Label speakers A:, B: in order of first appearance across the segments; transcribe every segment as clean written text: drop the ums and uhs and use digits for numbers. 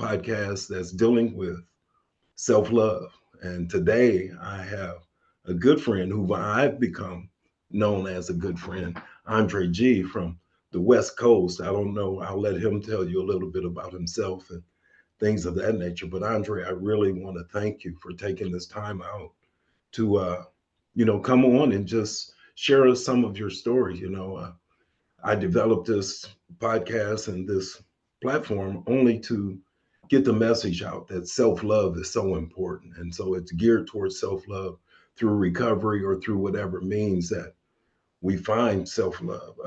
A: podcast that's dealing with self love. And today I have a good friend who I've become known as a good friend, Andre G from the West Coast. I don't know, I'll let him tell you a little bit about himself and things of that nature. But Andre, I really want to thank you for taking this time out to, come on and just share us some of your story. I developed this podcast and this platform only to get the message out that self love is so important. And so it's geared towards self love through recovery or through whatever means that we find self love.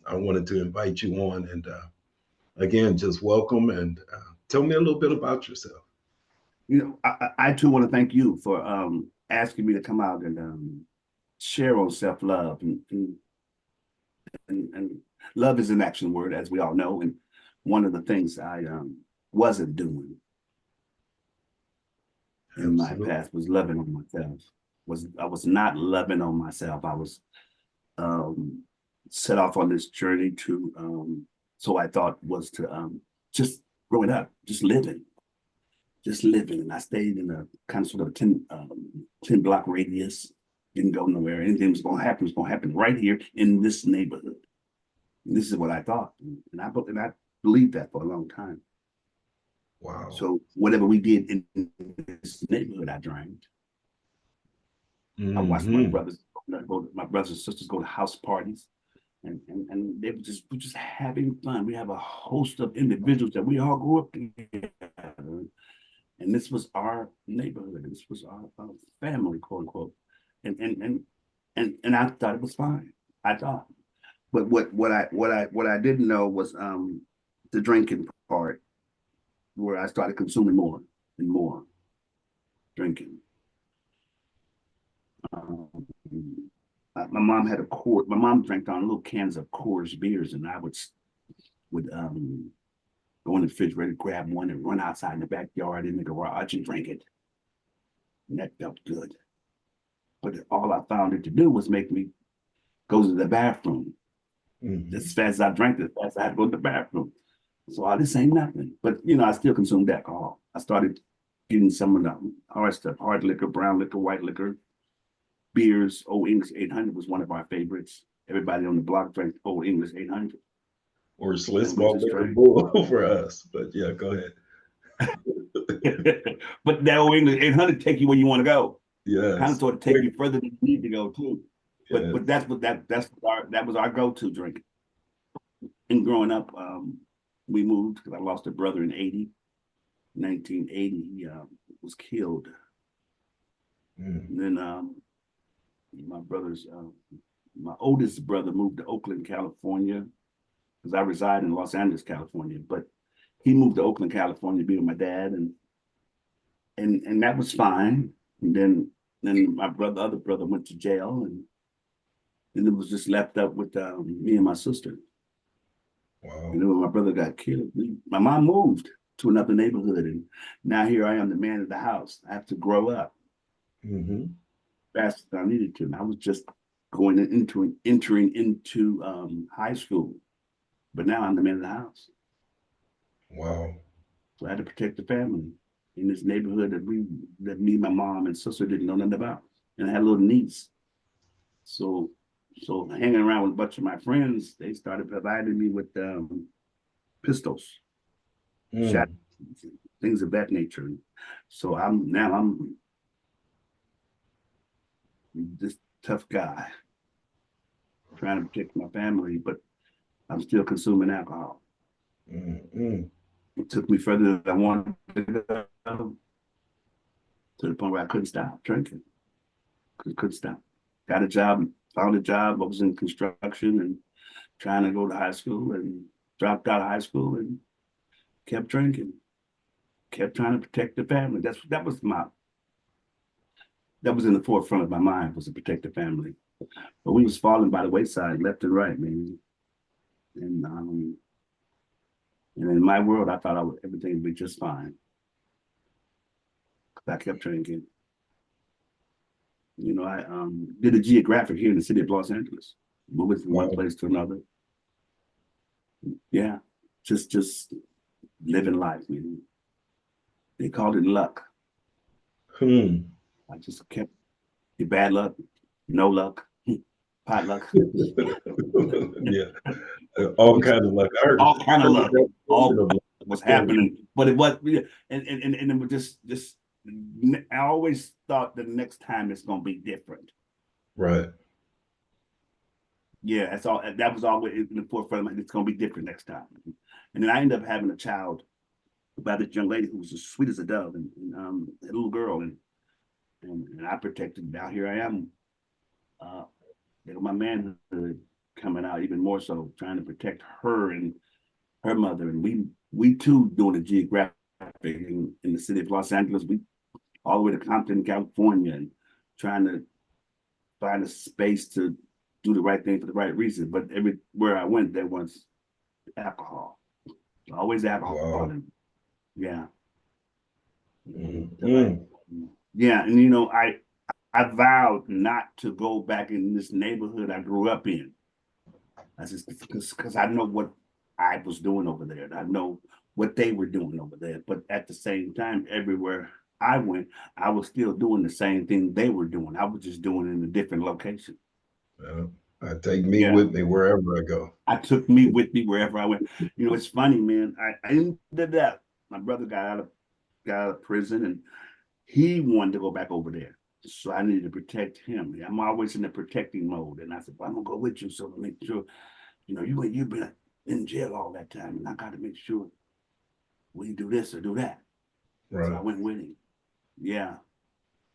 A: I wanted to invite you on and again, just welcome and tell me a little bit about yourself.
B: I too want to thank you for asking me to come out and share on self-love. And love is an action word, as we all know. And one of the things I wasn't doing in my past was loving on myself. I was not loving on myself. I was set off on this journey to, so I thought was to just growing up, just living. And I stayed in a kind of sort of 10 block radius, didn't go nowhere. Anything was going to happen right here in this neighborhood. And this is what I thought. And I believed that for a long time.
A: Wow.
B: So whatever we did in this neighborhood, I drank. I watched my brothers and sisters go to house parties. And they were just having fun. We have a host of individuals that we all grew up together. And this was our neighborhood. This was our family, quote unquote. And I thought it was fine. I thought. But what I didn't know was the drinking part, where I started consuming more and more drinking. My mom had my mom drank on little cans of Coors beers, and I would go in the refrigerator, grab one, and run outside in the backyard in the garage and drink it. And that felt good. But all I found it to do was make me go to the bathroom. As fast as I drank, as fast as I had to go to the bathroom. So all this ain't nothing. But, I still consumed alcohol. I started getting some of the hard stuff, hard liquor, brown liquor, white liquor, beers. Old English 800 was one of our favorites. Everybody on the block drank Old English 800.
A: Or Sliss Malt Liquor Bull for us. But yeah, go ahead.
B: But that Old English 800 take you where you want to go.
A: Yeah,
B: kind of sort of take you further than you need to go too. But
A: yes.
B: that was our go-to drink. And growing up, we moved because I lost a brother in 1980. He was killed. And then my oldest brother moved to Oakland, California, because I reside in Los Angeles, California. But he moved to Oakland, California to be with my dad, and that was fine. And then my other brother went to jail, and it was just left up with me and my sister.
A: Wow.
B: And then when my brother got killed, my mom moved to another neighborhood, and now here I am, the man of the house. I have to grow up faster than I needed to. And I was just entering into high school, but now I'm the man of the house.
A: Wow.
B: So I had to protect the family in this neighborhood that me, my mom, and sister didn't know nothing about. And I had a little niece. So hanging around with a bunch of my friends, they started providing me with pistols, shot, things of that nature. So I'm this tough guy trying to protect my family, but I'm still consuming alcohol. It took me further than I wanted to go, to the point where I couldn't stop drinking. Couldn't stop. Got a job, found a job. I was in construction and trying to go to high school, and dropped out of high school and kept drinking. Kept trying to protect the family. That was in the forefront of my mind, was to protect the family. But we was falling by the wayside, left and right, man. And in my world, I thought everything would be just fine. I kept drinking. I did a geographic here in the city of Los Angeles, moving from one place to another. Yeah, just living life, man. They called it luck.
A: Hmm.
B: I just kept the bad luck, no luck, pot luck,
A: Yeah, all kind of luck. I
B: all kind of
A: heard the
B: luck,
A: definition
B: all
A: of luck.
B: was
A: Yeah,
B: happening. But it was, yeah, and it was just. I always thought the next time it's gonna be different.
A: right.
B: Yeah, that's all. That was always in the forefront. Like, it's gonna be different next time. And then I ended up having a child by this young lady who was as sweet as a dove, and a little girl, and I protected. Now here I am, uh, my manhood coming out even more so, trying to protect her and her mother, and we too doing the geographic in the city of Los Angeles. We all the way to Compton, California, and trying to find a space to do the right thing for the right reason. But everywhere I went, there was alcohol. Always alcohol.
A: Wow.
B: And yeah.
A: Mm-hmm.
B: Yeah. And you know, I vowed not to go back in this neighborhood I grew up in. I just because I know what I was doing over there. And I know what they were doing over there. But at the same time, everywhere I went, I was still doing the same thing they were doing. I was just doing it in a different location.
A: Yeah. I take me
B: Yeah.
A: with me wherever I go.
B: I took me with me wherever I went. You know, it's funny, man. I ended up, my brother got out of prison, and he wanted to go back over there. So I needed to protect him. I'm always in the protecting mode. And I said, well, I'm gonna go with you so to make sure, you know, you've been in jail all that time, and I gotta make sure we do this or do that. So I
A: Right.
B: went with him. Yeah.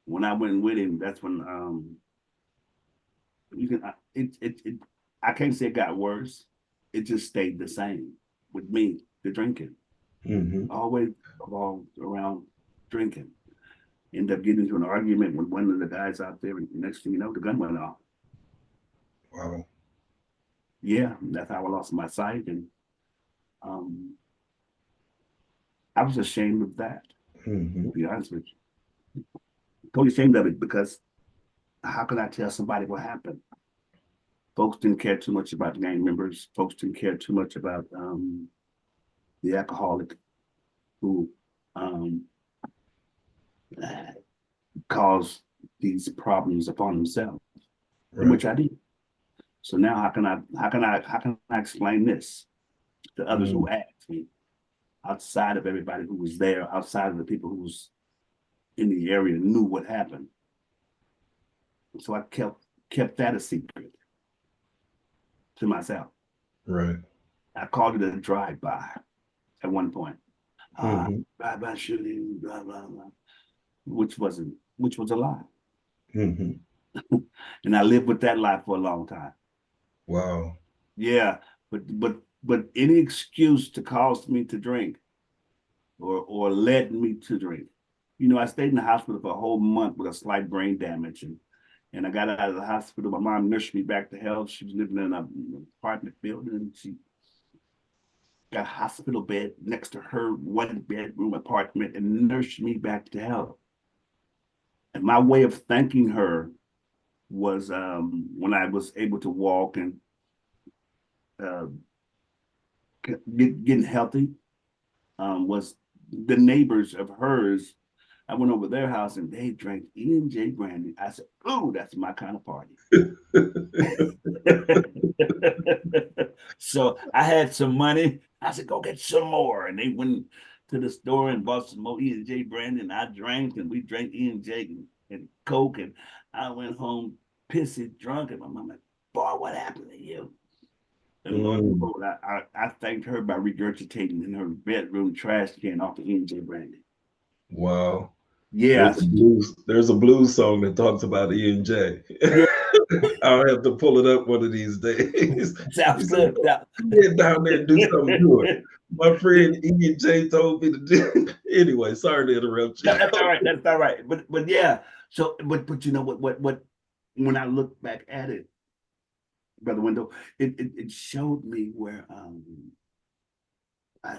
B: When I went with him, that's when you can it I can't say it got worse. It just stayed the same with me, the drinking.
A: Mm-hmm.
B: Always revolved around drinking. End up getting into an argument with one of the guys out there, and next thing you know, the gun went off.
A: Wow.
B: Yeah, that's how I lost my sight, and um, I was ashamed of that.
A: Mm-hmm.
B: To be honest with you, totally ashamed of it because how could I tell somebody what happened? Folks didn't care too much about gang members. Folks didn't care too much about the alcoholic who um, caused these problems upon himself, in
A: Right.
B: which I did. So now how can I explain this to others
A: Mm.
B: who ask me outside of everybody who was there, outside of the people who was in the area knew what happened. So I kept that a secret to myself.
A: Right.
B: I called it a drive-by at one point.
A: Mm-hmm.
B: Drive-by shooting, blah blah blah, which was a lie.
A: Mm-hmm.
B: And I lived with that lie for a long time.
A: Wow.
B: Yeah, but any excuse to cause me to drink or led me to drink. You know, I stayed in the hospital for a whole month with a slight brain damage, and I got out of the hospital. My mom nursed me back to health. She was living in an apartment building, and she got a hospital bed next to her one bedroom apartment and nursed me back to health. And my way of thanking her was when I was able to walk and uh, getting healthy, was the neighbors of hers. I went over their house and they drank E&J brandy. I said, "Oh, that's my kind of party." So I had some money. I said, "Go get some more." And they went to the store and bought some more E&J brandy, and I drank, and we drank E&J and Coke, and I went home pissy drunk, and my mom like, "Boy, what happened to you?" And Lord
A: Mm.
B: behold, I thanked her by regurgitating in her bedroom trash can off the E&J brandy.
A: Wow.
B: Yes.
A: There's a blues song that talks about E and J.
B: Yeah.
A: I'll have to pull it up one of these days. He
B: Sounds
A: said,
B: good.
A: "Get down there and do something to it." My friend E and J told me to do. Anyway, sorry to interrupt you.
B: That's all right. That's all right. But yeah. So but you know what when I look back at it, Brother Wendell, it showed me where I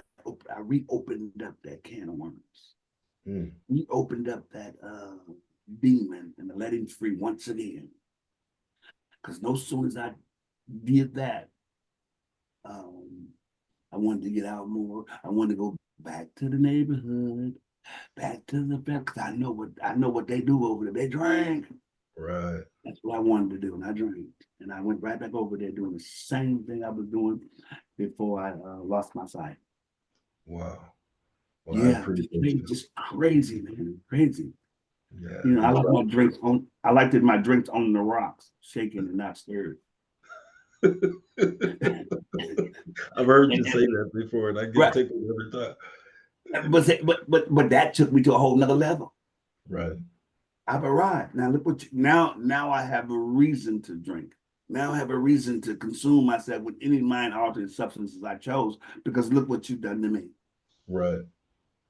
B: reopened up that can of worms.
A: Mm.
B: We opened up that demon and let him free once again. Because no sooner as I did that, um, I wanted to get out more. I wanted to go back to the neighborhood. back to the back, because I know what they do over there. They drink.
A: Right.
B: That's what I wanted to do, and I drank. And I went right back over there doing the same thing I was doing before I lost my sight.
A: Wow. Well, I
B: Yeah,
A: appreciate you.
B: just crazy, man, crazy.
A: Yeah.
B: You know, I
A: And
B: like my drinks on. I liked it my drinks on the rocks, shaking and not stirred.
A: I've heard you
B: And,
A: say that before, and I get
B: right,
A: tickled every time.
B: but that took me to a whole nother level.
A: Right.
B: I've arrived. Now look what now I have a reason to drink. Now I have a reason to consume myself with any mind altering substances I chose because look what you've done to me.
A: Right.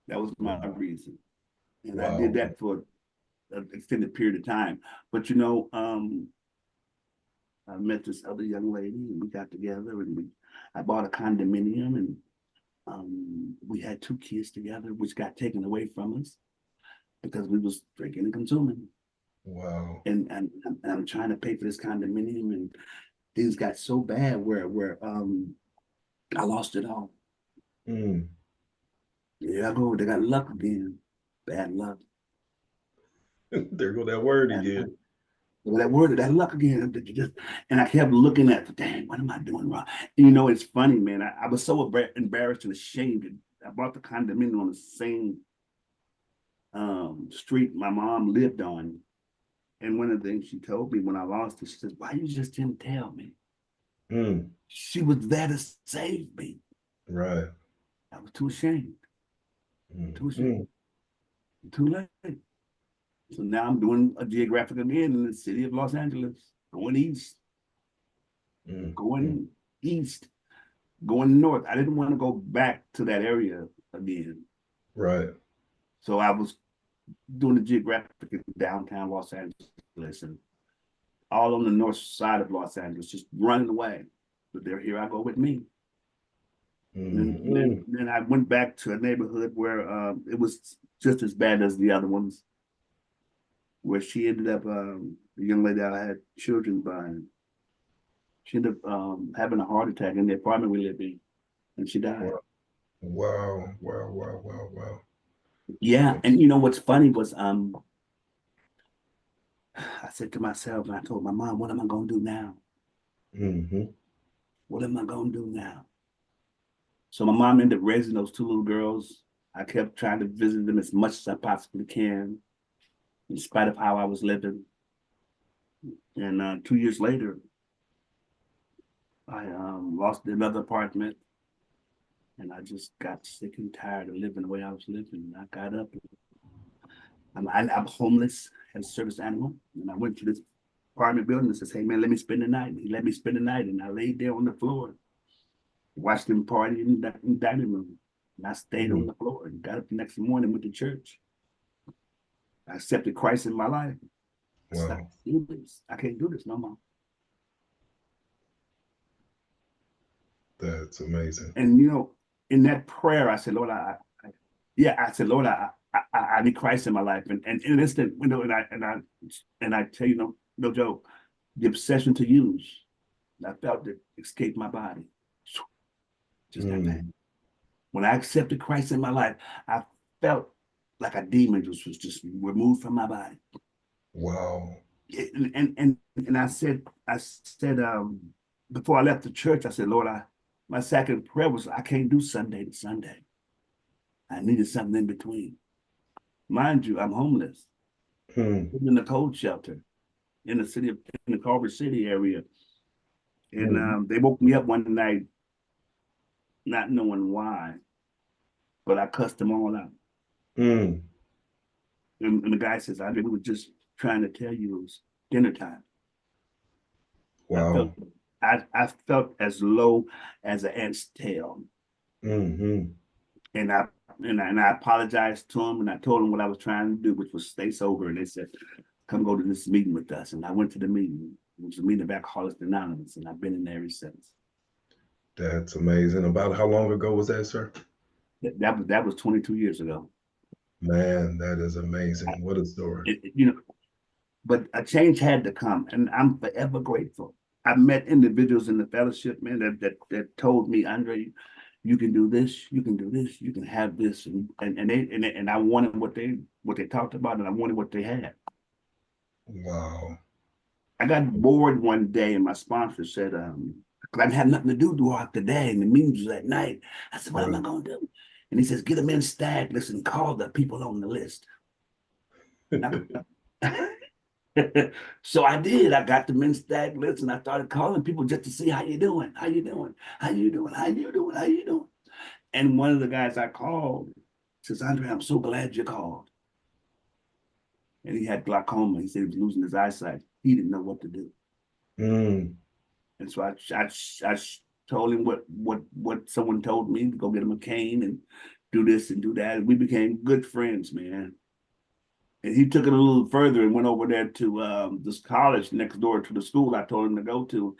B: That was my
A: Wow.
B: reason. And I did
A: Wow.
B: that for an extended period of time. But I met this other young lady and we got together and I bought a condominium and we had 2 kids together, which got taken away from us because we was drinking and consuming.
A: Wow.
B: And I'm trying to pay for this condominium, and things got so bad where I lost it all.
A: Mm.
B: Yeah, I go. They got luck again. Bad luck.
A: There go that word
B: Bad luck.
A: again.
B: That word, that luck again. And I kept looking at, dang, what am I doing wrong? And, you know, it's funny, man. I was so embarrassed and ashamed. I bought the condominium on the same street my mom lived on. And one of the things she told me when I lost it, she says, "Why you just didn't tell me?"
A: Mm.
B: She was there to save me.
A: Right.
B: I was too ashamed.
A: Mm.
B: Too ashamed.
A: Mm.
B: Too late. So now I'm doing a geographic again in the city of Los Angeles, going east,
A: Mm. Mm.
B: going east, going north. I didn't want to go back to that area again.
A: Right.
B: So I was doing the geographic in downtown Los Angeles and all on the north side of Los Angeles, just running away. But there, here I go with me. And
A: Mm.
B: then,
A: Mm.
B: then I went back to a neighborhood where it was just as bad as the other ones, where she ended up, the young lady I had children by, she ended up having a heart attack in the apartment we lived in, and she died.
A: Wow. Wow. Wow. Wow. Wow. Wow.
B: Yeah, and you know what's funny was I said to myself, and I told my mom, "What am I gonna do now?
A: Mm-hmm.
B: What am I gonna do now?" So my mom ended up raising those 2 little girls. I kept trying to visit them as much as I possibly can, in spite of how I was living. And 2 years later, I lost another apartment, and I just got sick and tired of living the way I was living. And I got up. I'm homeless as a service animal, and I went to this apartment building and says, "Hey man, let me spend the night." And he let me spend the night, and I laid there on the floor, watched them party in the dining room, and I stayed on
A: Mm.
B: the floor and got up the next morning with the church. I accepted Christ in my life. I said,
A: Wow.
B: do this. I can't do this no more.
A: That's amazing.
B: And in that prayer, I said, Lord, yeah, I said, Lord, I need Christ in my life. And in an instant, and I tell you, no joke, the obsession to use, I felt it escape my body. Just that bad.
A: Mm.
B: When I accepted Christ in my life, I felt like a demon was just removed from my body.
A: Wow.
B: And I said, before I left the church, I said, Lord, my second prayer was, I can't do Sunday to Sunday. I needed something in between. Mind you, I'm homeless.
A: Mm.
B: I'm in a cold shelter in the Culver City area. And
A: Mm.
B: they woke me up one night, not knowing why, but I cussed them all out.
A: Mm.
B: And the guy says, I was just trying to tell you it was dinner time. I felt
A: Wow.
B: I felt as low as an ant's tail.
A: Mm-hmm.
B: And I apologized to him and I told him what I was trying to do, which was stay sober. And they said, come go to this meeting with us. And I went to the meeting. It was a meeting of Alcoholics Anonymous, and I've been in there ever since.
A: That's amazing. About how long ago was that, sir?
B: That was 22 years ago.
A: Man, that is amazing. What a story.
B: But a change had to come, and I'm forever grateful. I've met individuals in the fellowship, man, that told me, Andre, You can do this, you can do this, you can have this, and I wanted what they talked about, and I wanted what they had.
A: Wow.
B: I got bored one day, and my sponsor said, because I didn't have nothing to do throughout the day, and the meetings was at night. I said, what am I
A: Right.
B: going to do? And he says, get them in stag list and call the people on the list. So I did. I got the men's stag list and I started calling people just to see how you doing, how you doing, how you doing, how you doing, how you doing. And one of the guys I called says, Andre, I'm so glad you called. And he had glaucoma. He said he was losing his eyesight. He didn't know what to do.
A: Mm.
B: And so I told him what someone told me to go get him a cane and do this and do that. And we became good friends, man. And he took it a little further and went over there to this college next door to the school I told him to go to.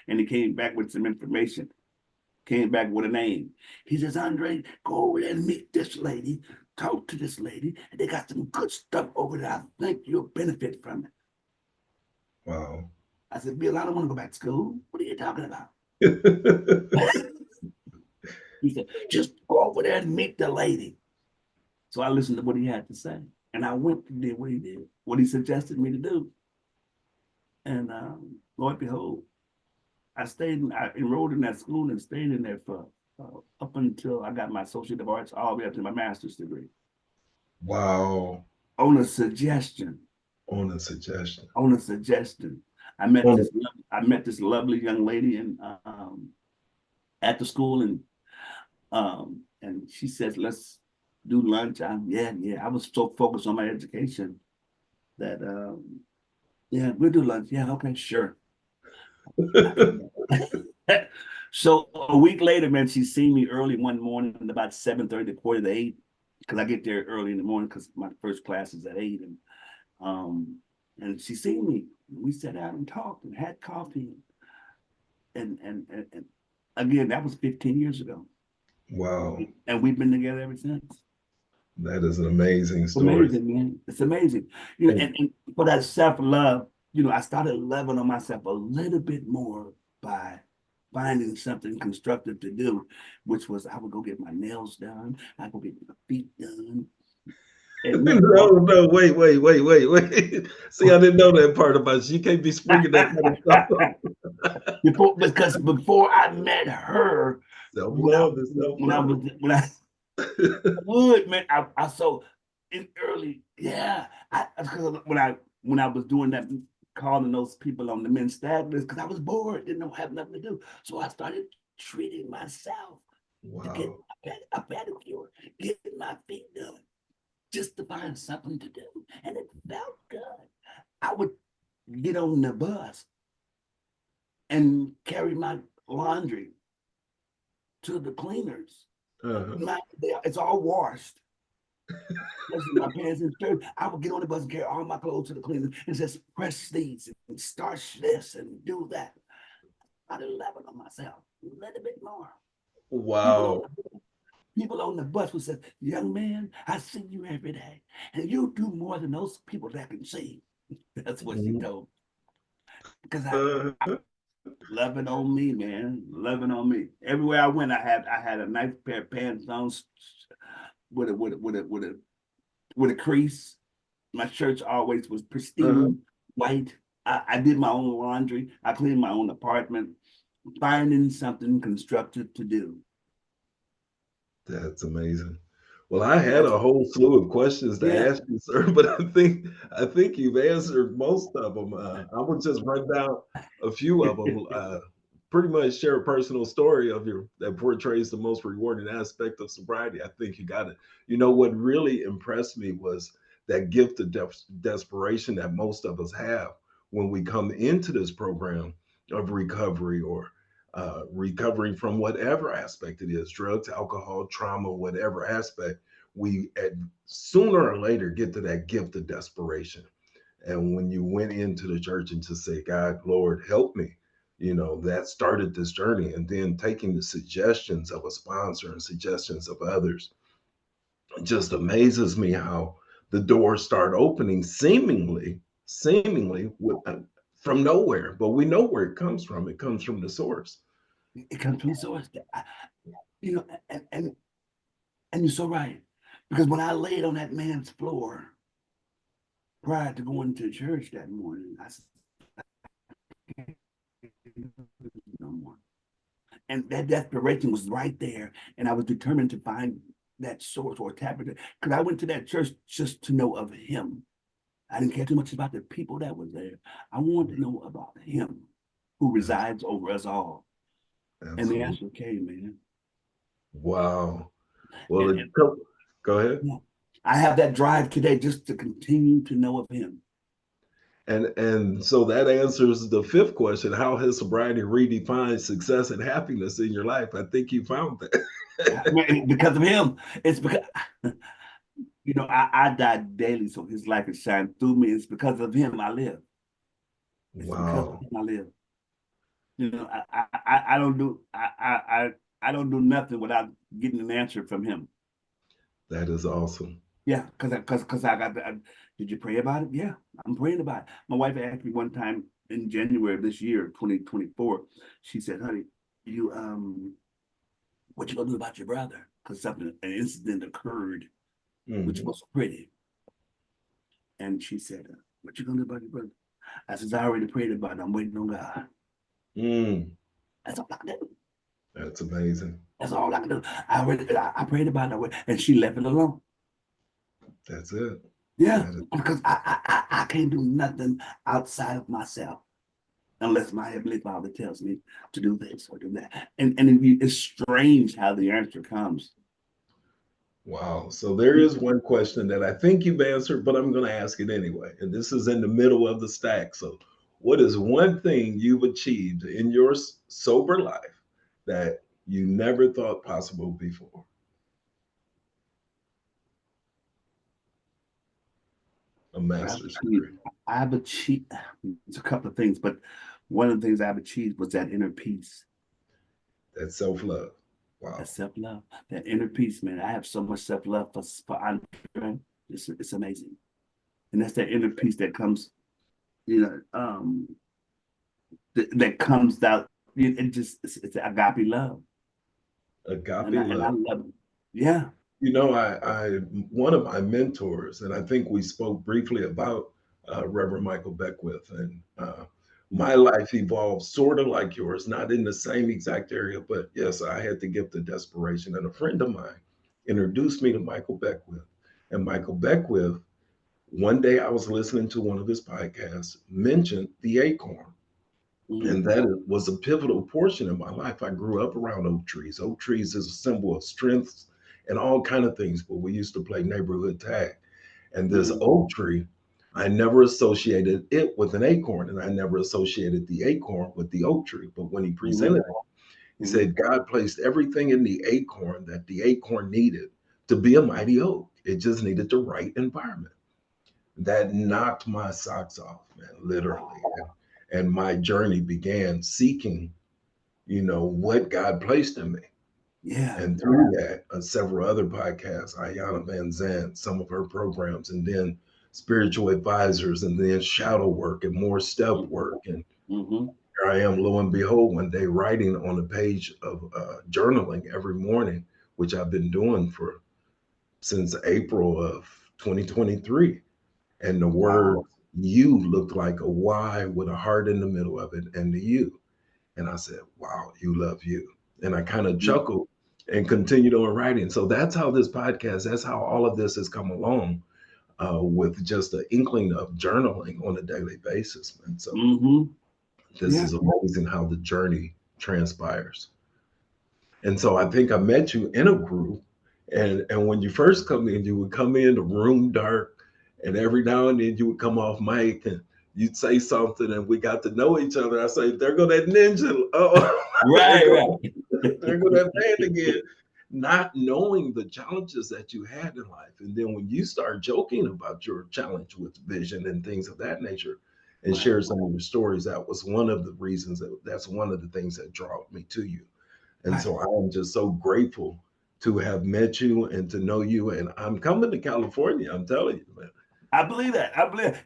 B: And he came back with some information, came back with a name. He says, Andre, go over there and meet this lady, talk to this lady, and they got some good stuff over there. I think you'll benefit from it.
A: Wow.
B: I said, Bill, I don't want to go back to school. What are you talking about? He said, just go over there and meet the lady. So I listened to what he had to say. And I went and did what he did, what he suggested me to do. And Lord behold, I enrolled in that school and stayed in there for up until I got my Associate of Arts, all the way up to my master's degree.
A: Wow.
B: On a suggestion.
A: On a suggestion.
B: On a suggestion. I met
A: On
B: this I met this lovely young lady at the school, and she says, let's do lunch. Yeah. I was so focused on my education that yeah, we'll do lunch. Yeah, okay, sure. So a week later, man, she seen me early one morning, about 7:30, quarter to 8, because I get there early in the morning because my first class is at 8. And she seen me. We sat down and talked and had coffee. And again, that was 15 years ago.
A: Wow.
B: And we've been together ever since.
A: That is an amazing story.
B: Amazing, man. It's amazing. You know,
A: And
B: and for that self-love, I started loving on myself a little bit more by finding something constructive to do, which was I would go get my nails done, I would go get my feet done. And man,
A: no, wait. See, I didn't know that part about you. You can't be springing that kind of stuff.
B: because before I met her, when I
A: Self-love is
B: when I
A: self-love.
B: was when I would, man, I so in early, yeah. Because when I was doing that, calling those people on the men's staff list, because I was bored, didn't have nothing to do. So I started treating myself to get
A: Wow.
B: a pedicure, getting my feet done, just to find something to do. And it felt good. I would get on the bus and carry my laundry to the cleaners.
A: Uh-huh.
B: It's all washed. My pants and shirt. I would get on the bus and carry all my clothes to the cleaner and just press these and starch this and do that. I'd elaborate on myself a little bit more. People on
A: Wow.
B: people on the bus would say, young man, I see you every day. And you do more than those people that can see. That's what she
A: Mhm.
B: told me. Because
A: Uh-huh.
B: loving on me, man. Loving on me. Everywhere I went, I had a nice pair of pants on with a crease. My shirts always was
A: Uh-huh.
B: pristine white. I did my own laundry. I cleaned my own apartment, finding something constructive to do.
A: That's amazing. Well, I had
B: That's
A: a whole slew of questions to
B: yeah.
A: ask you, sir, but I think you've answered most of them. I would just run down a few of them. Pretty much share a personal story of your that portrays the most rewarding aspect of sobriety. I think you got it. You know what really impressed me was that gift of desperation that most of us have when we come into this program of recovery or recovering from whatever aspect it is, drugs, alcohol, trauma, whatever aspect. We sooner or later get to that gift of desperation. And when you went into the church and just say, God, Lord, help me, that started this journey. And then taking the suggestions of a sponsor and suggestions of others, it just amazes me how the doors start opening seemingly from nowhere. But we know where it comes from. It comes from the source.
B: It comes from the source. You know, and you're so right. Because when I laid on that man's floor prior to going to church that morning, I said, no more. And that desperation was right there. And I was determined to find that source or tap into, because I went to that church just to know of him. I didn't care too much about the people that was there. I wanted to know about him who resides over us all. And the
A: Absolutely.
B: answer came, man.
A: Wow. Well,
B: And
A: go ahead.
B: I have that drive today just to continue to know of him.
A: And so that answers the fifth question. How has sobriety redefined success and happiness in your life? I think you found that.
B: Because of him. It's because I die daily, so his light is shining through me. It's because of him I live. It's because of
A: Wow.
B: him I live. I don't do I don't do nothing without getting an answer from him.
A: That is awesome.
B: Yeah, because I got the, did you pray about it? Yeah, I'm praying about it. My wife asked me one time in January of this year, 2024. She said, "Honey, you what you gonna do about your brother?" Because an incident occurred, which
A: Hmm.
B: was pretty. And she said, "What you gonna do about your brother?" I said, "I already prayed about it. I'm waiting on God."
A: Mm,
B: That's all I can do.
A: that's amazing.
B: That's all I can do. I prayed about it, and she left it alone.
A: That's it.
B: Yeah,
A: That is
B: because I can't do nothing outside of myself unless my heavenly Father tells me to do this or do that. And it's strange how the answer comes.
A: wow. So there is one question that I think you've answered, but I'm going to ask it anyway. And this is in the middle of the stack. So, what is one thing you've achieved in your sober life that you never thought possible before? A
B: I've
A: master's
B: achieved,
A: degree.
B: I've achieved, it's a couple of things, but one of the things I've achieved was that inner peace,
A: That's self love.
B: that
A: Wow.
B: self love, that inner peace, man. I have so much self love for Andre. It's amazing. And that's that inner peace that comes, you know, that comes out. It just, it's agape love.
A: Agape
B: And I
A: love.
B: love it. Yeah.
A: You know, one of my mentors, and I think we spoke briefly about Reverend Michael Beckwith, and my life evolved sort of like yours, not in the same exact area, but yes, I had the gift of desperation. And a friend of mine introduced me to Michael Beckwith. And Michael Beckwith, one day I was listening to one of his podcasts, mentioned the acorn. And
B: Mm-hmm.
A: that was a pivotal portion in my life. I grew up around oak trees. Oak trees is a symbol of strength and all kind of things. But we used to play neighborhood tag. And this
B: Mm-hmm.
A: oak tree, I never associated it with an acorn, and I never associated the acorn with the oak tree. But when he presented
B: Mm-hmm.
A: it, he said God placed everything in the acorn that the acorn needed to be a mighty oak. It just needed the right environment. That knocked my socks off, man, literally. And my journey began seeking, what God placed in me.
B: Yeah.
A: And through that, several other podcasts, Ayana Van Zandt, some of her programs, and then spiritual advisors, and then shadow work and more step work. And
B: Mm-hmm.
A: here I am, lo and behold, one day writing on a page of journaling every morning, which I've been doing for since April of 2023. And the word
B: Wow.
A: you looked like a Y with a heart in the middle of it and the you. And I said, wow, you love you. And I kind of
B: Mm-hmm.
A: chuckled and continued on writing. So that's how this podcast, that's how all of this has come along with just an inkling of journaling on a daily basis. And so
B: Mm-hmm.
A: this
B: Yeah.
A: is amazing how the journey transpires. And so I think I met you in a group. And when you first come in, you would come in the room dark, and every now and then you would come off mic and you'd say something, and we got to know each other. I say, there go that ninja. Oh, there
B: Right,
A: go,
B: right.
A: there go that man again. Not knowing the challenges that you had in life. And then when you start joking about your challenge with vision and things of that nature and
B: Right,
A: share some of your stories, that was one of the reasons that's one of the things that drew me to you. And
B: right.
A: so I am just so grateful to have met you and to know you. And I'm coming to California. I'm telling you, man.
B: I believe that. I believe,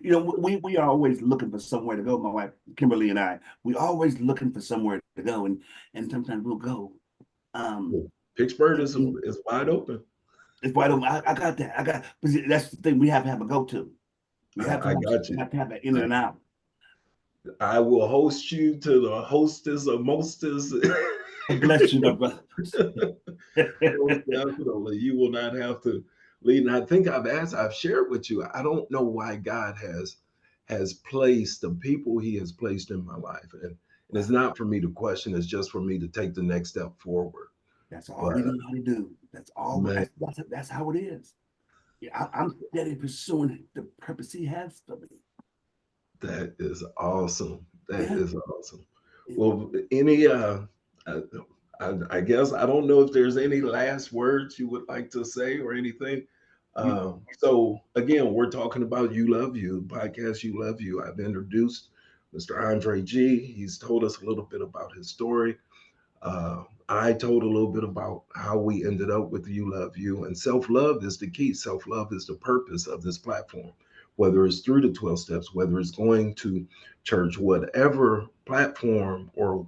B: we are always looking for somewhere to go. My wife, Kimberly, and I, we always looking for somewhere to go. And sometimes we'll go. Um,
A: Cool. Pittsburgh is wide open.
B: It's wide open. I got that. But that's the thing. We have to have a go-to.
A: I got
B: We
A: you.
B: have to have an in and out.
A: I will host you to the hostess or mostest.
B: Bless you, my brother.
A: Most definitely. You will not have to lead. And I think I've shared with you, I don't know why God has placed the people he has placed in my life. And it's not for me to question, it's just for me to take the next step forward.
B: That's all
A: But
B: we know how to do. That's all.
A: man,
B: That's how it is. Yeah, I'm steady pursuing the purpose he has for me.
A: that is awesome. That
B: Yeah.
A: is awesome. Well, any I, I guess I don't know if there's any last words you would like to say or anything.
B: You,
A: So again, we're talking about You Love You, podcast You Love You. I've introduced Mr. Andre G. He's told us a little bit about his story. I told a little bit about how we ended up with You Love You, and self love is the key. Self love is the purpose of this platform, whether it's through the 12 steps, whether it's going to church, whatever platform or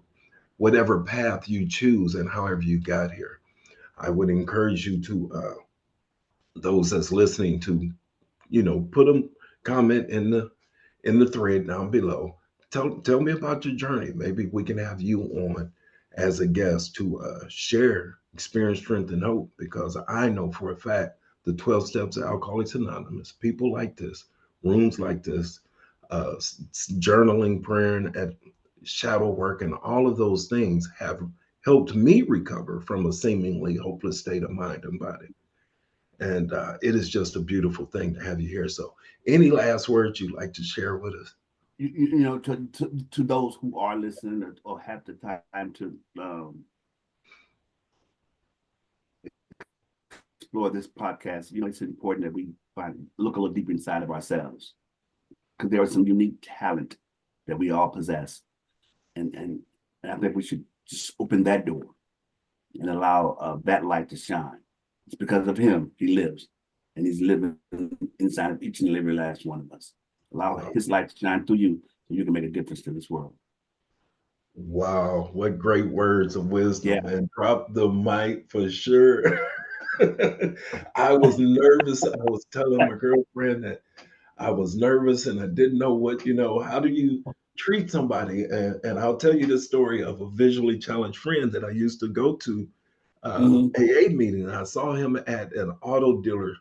A: whatever path you choose, and however you got here. I would encourage you to, those that's listening, to put a comment in the thread down below. Tell me about your journey. Maybe we can have you on as a guest to share experience, strength, and hope. Because I know for a fact the 12 Steps of Alcoholics Anonymous, people like this, rooms like this, journaling, praying, at shadow work, and all of those things have helped me recover from a seemingly hopeless state of mind and body. And it is just a beautiful thing to have you here. So, any last words you'd like to share with us?
B: to those who are listening or have the time to explore this podcast, it's important that we look a little deeper inside of ourselves, because there is some unique talent that we all possess, and I think we should just open that door and allow that light to shine. It's because of him he lives, and he's living inside of each and every last one of us. Allow
A: Wow.
B: his light to shine through you, so you can make a difference to this world.
A: Wow, what great words of
B: Yeah.
A: wisdom, and drop the mic for sure. I was nervous. I was telling my girlfriend that I was nervous and I didn't know how do you treat somebody? And I'll tell you the story of a visually challenged friend that I used to go to AA meeting. I saw him at an auto dealer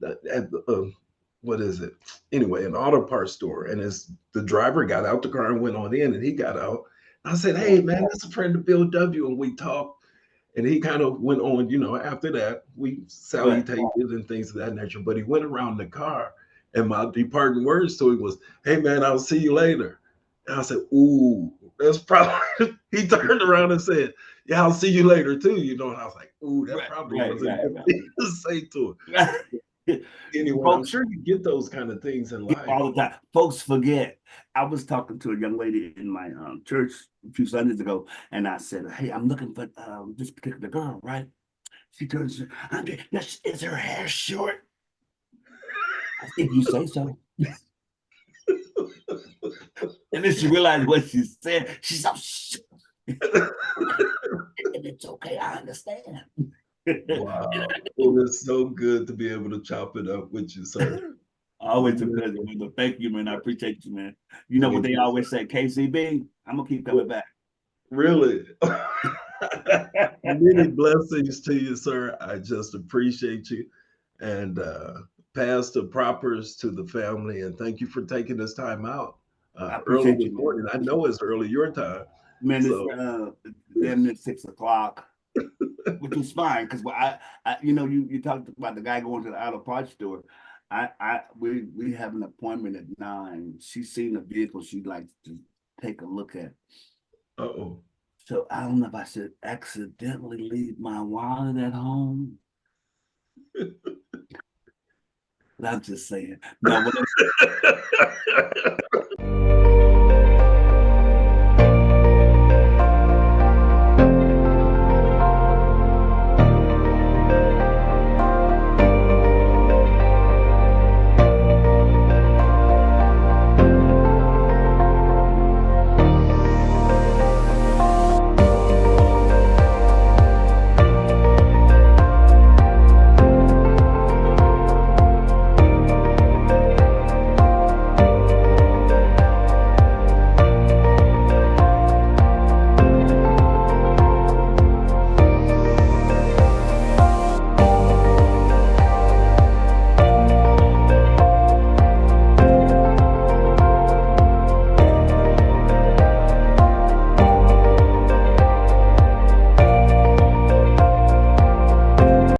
A: at what is it? Anyway, an auto parts store. And as the driver got out the car and went on in, and he got out, I said, "Hey, man, that's a friend of Bill W." And we talked. And he kind of went on, after that, we
B: Right.
A: salutated and things of that nature. But he went around the car, and my departing words to him was, "Hey, man, I'll see you later." And I said, "Ooh, that's probably," he turned around and said, "Yeah, I'll see you later too." And I was like, "Ooh, that
B: Right,
A: probably
B: right,
A: wasn't a
B: right,
A: good
B: right.
A: thing to say to him." Anyway, I'm
B: Folks
A: sure you get those kind of things in
B: get
A: life.
B: all the time. Folks forget. I was talking to a young lady in my church a few Sundays ago, and I said, "Hey, I'm looking for this particular girl, right?" She turns, "Andre, is her hair short?" If you say so. And then she realized what she said. She's so short. And it's okay. I understand.
A: Wow. It is so good to be able to chop it up with you, sir.
B: Always a pleasure, man. Thank you, man. I appreciate you, man. You know what
A: Thank
B: they
A: you,
B: always
A: sir.
B: say, KCB, I'm gonna keep coming back.
A: Really? Many blessings to you, sir. I just appreciate you. And pass the propers to the family. And thank you for taking this time out
B: I
A: early
B: appreciate
A: this
B: you, man.
A: morning. I know it's early your time.
B: Man, it's
A: So,
B: damn near 6 o'clock, which is fine because you talked about the guy going to the auto parts store. We have an appointment at 9. She's seen a vehicle she'd like to take a look at.
A: oh.
B: So I don't know if I should accidentally leave my wallet at home. But I'm just saying. No,